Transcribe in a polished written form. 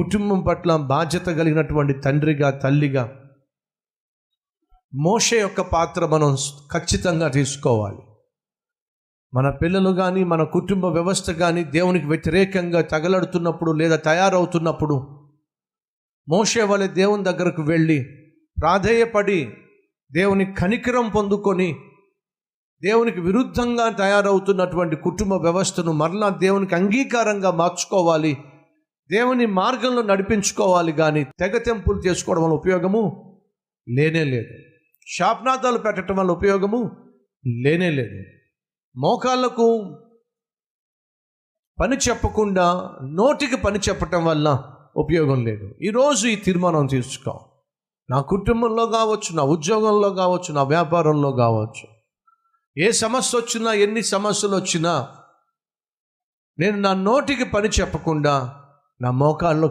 కుటుంబం పట్ల బాధ్యత కలిగినటువంటి తండ్రిగా, తల్లిగా మోషే యొక్క పాత్ర మనం ఖచ్చితంగా తీసుకోవాలి. మన పిల్లలు కానీ, మన కుటుంబ వ్యవస్థ కానీ దేవునికి వ్యతిరేకంగా తగలడుతున్నప్పుడు లేదా తయారవుతున్నప్పుడు మోషే వలె దేవుని దగ్గరకు వెళ్ళి ప్రాధేయపడి దేవుని కనికరం పొందుకొని దేవునికి విరుద్ధంగా తయారవుతున్నటువంటి కుటుంబ వ్యవస్థను మరలా దేవునికి అంగీకారంగా మార్చుకోవాలి, దేవుని మార్గంలో నడిపించుకోవాలి. కానీ తెగతెంపులు చేసుకోవడం వల్ల ఉపయోగము లేనే లేదు. శాపనార్థాలు పెట్టడం వల్ల ఉపయోగము లేనే లేదు. మోకాళ్ళకు పని చెప్పకుండా నోటికి పని చెప్పటం వల్ల ఉపయోగం లేదు. ఈరోజు ఈ తీర్మానం తీసుకో. నా కుటుంబంలో కావచ్చు, నా ఉద్యోగంలో కావచ్చు, నా వ్యాపారంలో కావచ్చు, ఏ సమస్య వచ్చినా, ఎన్ని సమస్యలు వచ్చినా నేను నా నోటికి పని చెప్పకుండా నా మోకాళ్ళలో